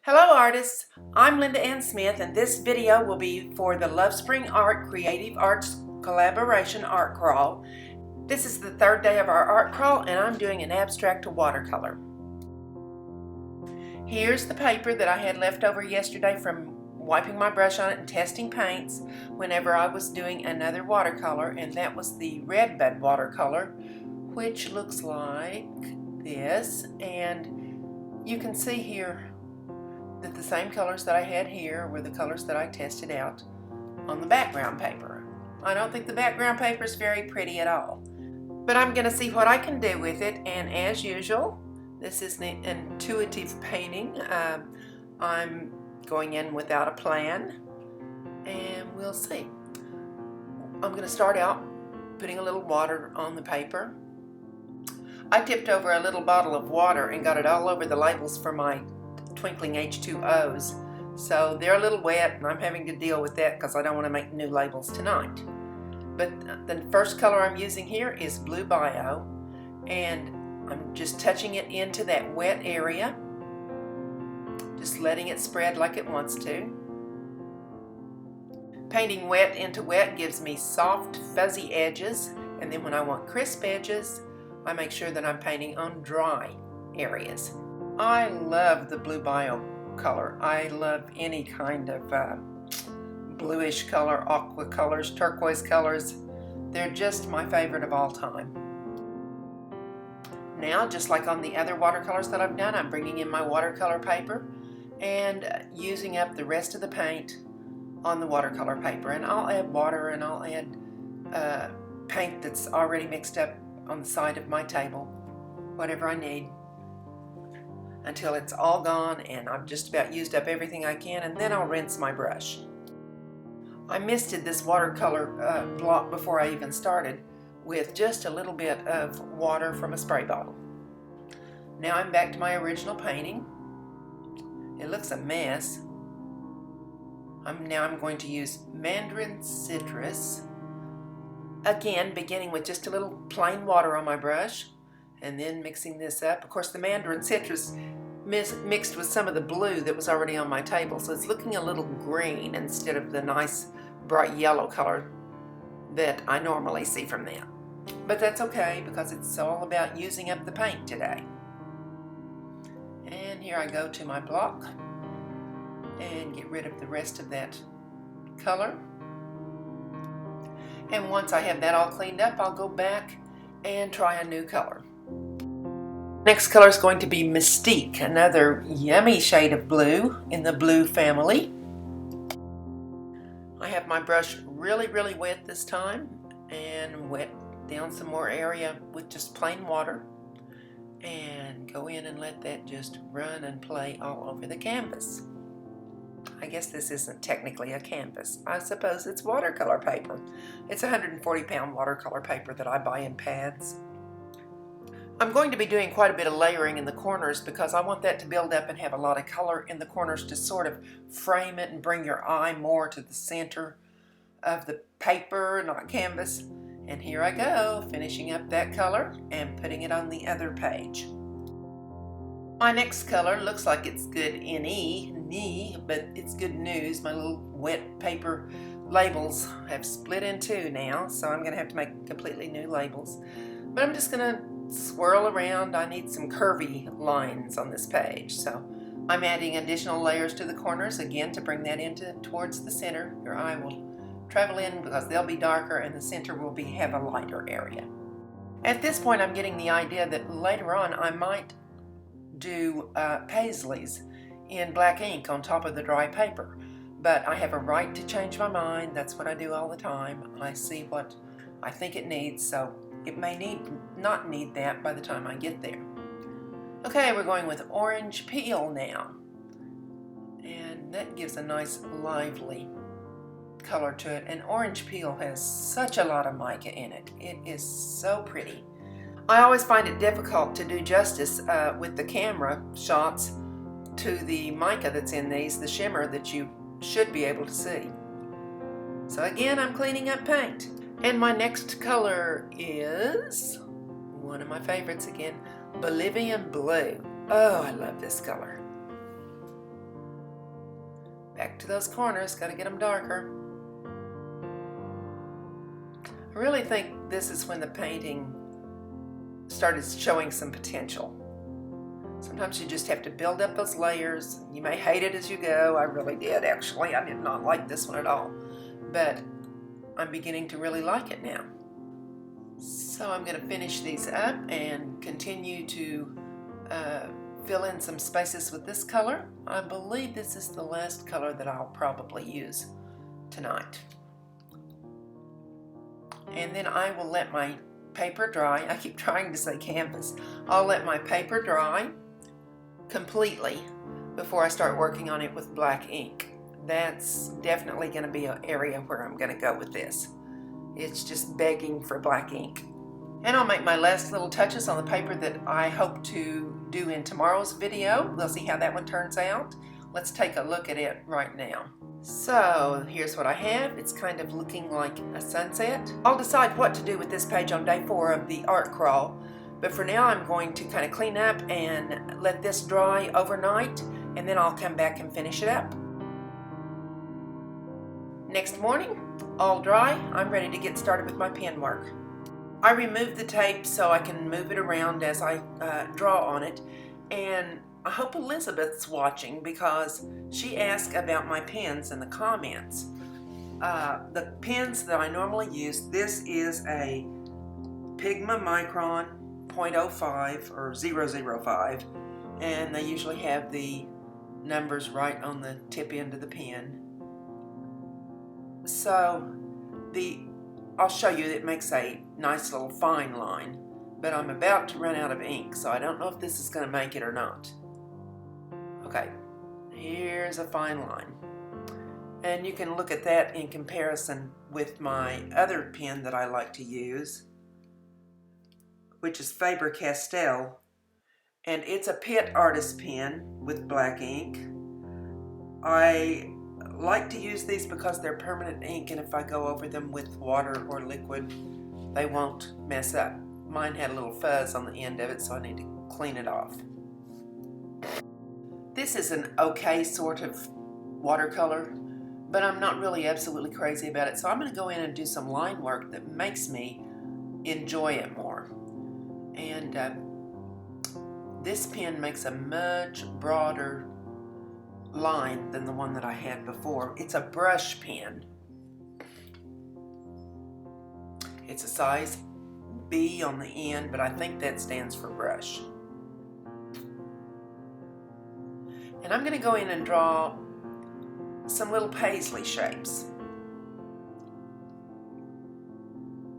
Hello artists, I'm Linda Ann Smith and this video will be for the Love Spring Art Creative Arts Collaboration Art Crawl. This is the third day of our art crawl and I'm doing an abstract to watercolor. Here's the paper that I had left over yesterday from wiping my brush on it and testing paints whenever I was doing another watercolor, and that was the Redbud watercolor, which looks like this, and you can see here that the same colors that I had here were the colors that I tested out on the background paper. I don't think the background paper is very pretty at all, but I'm going to see what I can do with it, and as usual, this is an intuitive painting. I'm going in without a plan, and we'll see. I'm going to start out putting a little water on the paper. I tipped over a little bottle of water and got it all over the labels for my Twinkling H2Os, so they're a little wet and I'm having to deal with that because I don't want to make new labels tonight. But the first color I'm using here is Blue Bio, and I'm just touching it into that wet area, just letting it spread like it wants to. Painting wet into wet gives me soft fuzzy edges, and then when I want crisp edges I make sure that I'm painting on dry areas. I love the Blue Bio color. I love any kind of bluish color, aqua colors, turquoise colors. They're just my favorite of all time. Now, just like on the other watercolors that I've done, I'm bringing in my watercolor paper and using up the rest of the paint on the watercolor paper. And I'll add water and I'll add paint that's already mixed up on the side of my table, whatever I need, until it's all gone and I've just about used up everything I can, and then I'll rinse my brush. I misted this watercolor block before I even started with just a little bit of water from a spray bottle. Now I'm back to my original painting. It looks a mess. Now I'm going to use Mandarin Citrus, again beginning with just a little plain water on my brush and then mixing this up. Of course, the Mandarin Citrus mixed with some of the blue that was already on my table, so it's looking a little green instead of the nice bright yellow color that I normally see from that. But that's okay because it's all about using up the paint today. And here I go to my block and get rid of the rest of that color. And once I have that all cleaned up, I'll go back and try a new color. Next color is going to be Mystique, another yummy shade of blue in the blue family. I have my brush really wet this time and wet down some more area with just plain water, and go in and let that just run and play all over the canvas. I guess this isn't technically a canvas. I suppose it's watercolor paper. It's 140-pound watercolor paper that I buy in pads. I'm going to be doing quite a bit of layering in the corners because I want that to build up and have a lot of color in the corners to sort of frame it and bring your eye more to the center of the paper, not canvas. And here I go, finishing up that color and putting it on the other page. My next color looks like it's good knee, but it's good news. My little wet paper labels have split in two now, so I'm going to have to make completely new labels. But I'm just going to swirl around. I need some curvy lines on this page, so I'm adding additional layers to the corners again to bring that into towards the center. Your eye will travel in because they'll be darker and the center will have a lighter area. At this point I'm getting the idea that later on I might do Paisleys in black ink on top of the dry paper, but I have a right to change my mind. That's what I do all the time. I see what I think it needs, so it may not need that by the time I get there. Okay, we're going with Orange Peel now, and that gives a nice lively color to it, and Orange Peel has such a lot of mica in it. It is so pretty. I always find it difficult to do justice with the camera shots to the mica that's in these, the shimmer that you should be able to see. So again, I'm cleaning up paint. And my next color is one of my favorites again, Bolivian Blue. Oh, I love this color. to those corners, got to get them darker. I really think this is when the painting started showing some potential. Sometimes you just have to build up those layers. You may hate it as you go. I really did, actually. I did not like this one at all. But I'm beginning to really like it now. So I'm going to finish these up and continue to fill in some spaces with this color. I believe this is the last color that I'll probably use tonight. And then I will let my paper dry. I keep trying to say canvas. I'll let my paper dry completely before I start working on it with black ink. That's definitely going to be an area where I'm going to go with this. It's just begging for black ink. And I'll make my last little touches on the paper that I hope to do in tomorrow's video. We'll see how that one turns out. Let's take a look at it right now. So here's what I have. It's kind of looking like a sunset. I'll decide what to do with this page on day 4 of the art crawl. But for now, I'm going to kind of clean up and let this dry overnight, and then I'll come back and finish it up. Next morning, all dry, I'm ready to get started with my pen work. I removed the tape so I can move it around as I draw on it, and I hope Elizabeth's watching because she asked about my pens in the comments. The pens that I normally use, this is a Pigma Micron 0.05 or 005, and they usually have the numbers right on the tip end of the pen. So I'll show you, it makes a nice little fine line, but I'm about to run out of ink, so I don't know if this is going to make it or not. Okay, here's a fine line, and you can look at that in comparison with my other pen that I like to use, which is Faber-Castell, and it's a Pitt artist pen with black ink. I like to use these because they're permanent ink, and if I go over them with water or liquid, they won't mess up. Mine had a little fuzz on the end of it, so I need to clean it off. This is an okay sort of watercolor, but I'm not really absolutely crazy about it, so I'm going to go in and do some line work that makes me enjoy it more. And this pen makes a much broader line than the one that I had before. It's a brush pen. It's a size B on the end, but I think that stands for brush. And I'm going to go in and draw some little paisley shapes.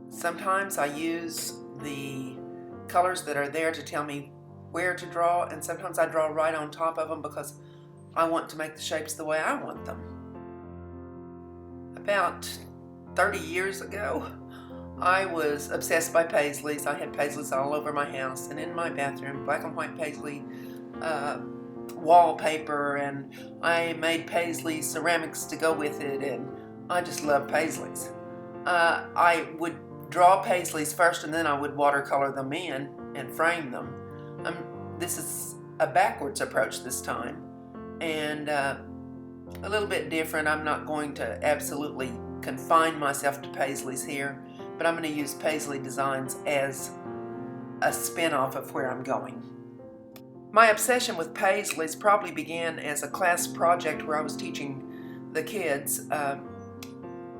Sometimes I use the colors that are there to tell me where to draw, and sometimes I draw right on top of them because I want to make the shapes the way I want them. About 30 years ago, I was obsessed by paisleys. I had paisleys all over my house and in my bathroom, black and white paisley wallpaper, and I made paisley ceramics to go with it, and I just love paisleys. I would draw paisleys first, and then I would watercolor them in and frame them. This is a backwards approach this time, and a little bit different. I'm not going to absolutely confine myself to paisleys here, but I'm going to use Paisley Designs as a spin-off of where I'm going. My obsession with paisleys probably began as a class project where I was teaching the kids an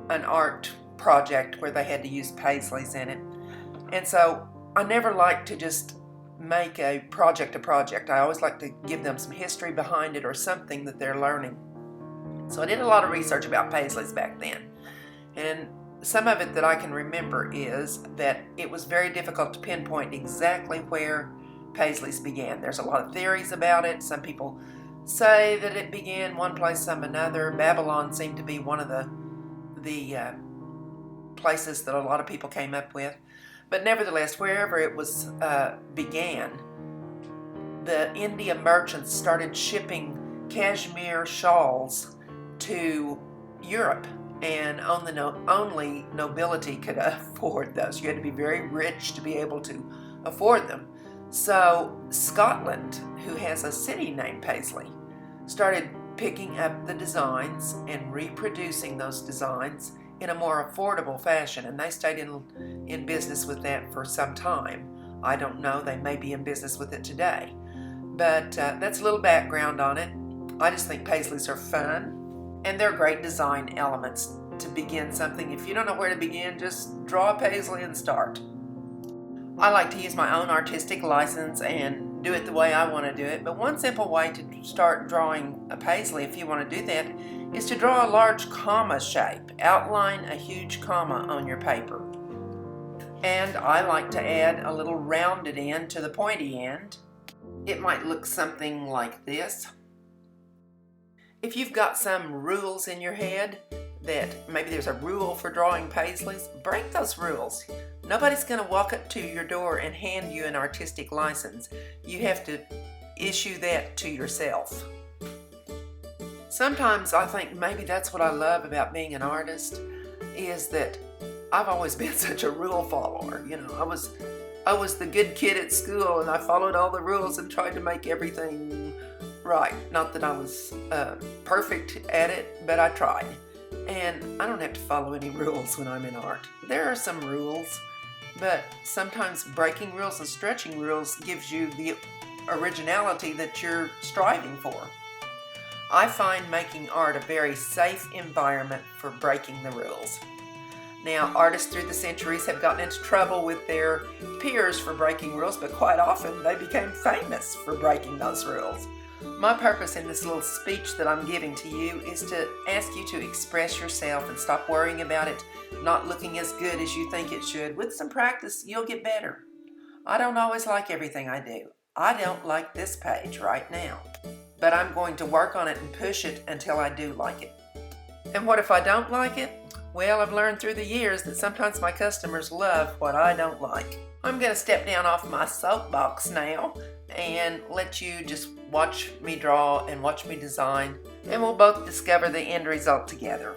art project where they had to use paisleys in it. And so I never liked to just make a project. I always like to give them some history behind it or something that they're learning. So I did a lot of research about paisleys back then. And some of it that I can remember is that it was very difficult to pinpoint exactly where paisleys began. There's a lot of theories about it. Some people say that it began one place, some another. Babylon seemed to be one of the places that a lot of people came up with. But nevertheless, wherever it was began, the India merchants started shipping cashmere shawls to Europe, and only nobility could afford those. You had to be very rich to be able to afford them. So Scotland, who has a city named Paisley, started picking up the designs and reproducing those designs in a more affordable fashion, and they stayed in business with that for some time. I don't know, they may be in business with it today, but that's a little background on it. I just think Paisleys are fun, and they're great design elements to begin something. If you don't know where to begin, just draw a Paisley and start. I like to use my own artistic license and do it the way I want to do it, but one simple way to start drawing a Paisley, if you want to do that, is to draw a large comma shape. Outline a huge comma on your paper. And I like to add a little rounded end to the pointy end. It might look something like this. If you've got some rules in your head, that maybe there's a rule for drawing Paisleys, break those rules. Nobody's going to walk up to your door and hand you an artistic license. You have to issue that to yourself. Sometimes I think maybe that's what I love about being an artist, is that I've always been such a rule follower. You know, I was the good kid at school, and I followed all the rules and tried to make everything right. Not that I was perfect at it, but I tried. And I don't have to follow any rules when I'm in art. There are some rules, but sometimes breaking rules and stretching rules gives you the originality that you're striving for. I find making art a very safe environment for breaking the rules. Now, artists through the centuries have gotten into trouble with their peers for breaking rules, but quite often they became famous for breaking those rules. My purpose in this little speech that I'm giving to you is to ask you to express yourself and stop worrying about it not looking as good as you think it should. With some practice, you'll get better. I don't always like everything I do. I don't like this page right now, but I'm going to work on it and push it until I do like it. And what if I don't like it? Well, I've learned through the years that sometimes my customers love what I don't like. I'm going to step down off my soapbox now and let you just watch me draw and watch me design, and we'll both discover the end result together.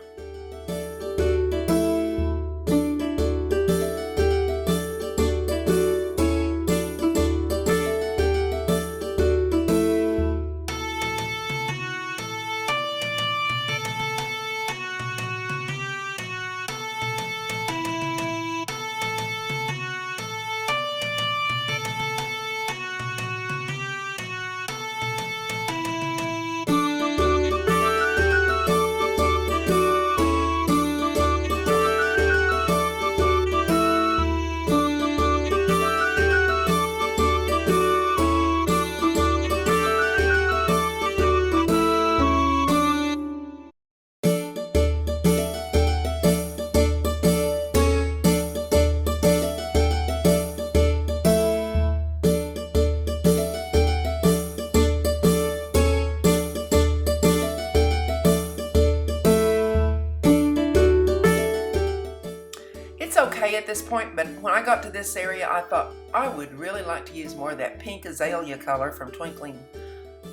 Okay at this point, but when I got to this area, I thought I would really like to use more of that pink azalea color from Twinkling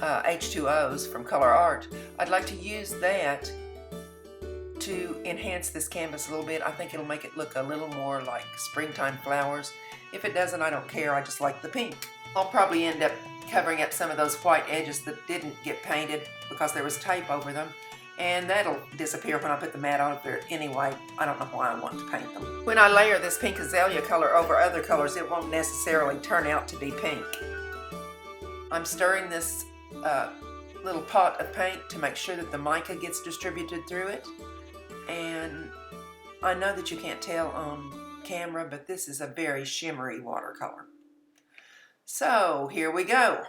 H2Os from Color Art. I'd like to use that to enhance this canvas a little bit. I think it'll make it look a little more like springtime flowers. If it doesn't, I don't care. I just like the pink. I'll probably end up covering up some of those white edges that didn't get painted because there was tape over them. And that'll disappear when I put the mat on there anyway. I don't know why I want to paint them. When I layer this pink azalea color over other colors, it won't necessarily turn out to be pink. I'm stirring this little pot of paint to make sure that the mica gets distributed through it. And I know that you can't tell on camera, but this is a very shimmery watercolor. So here we go.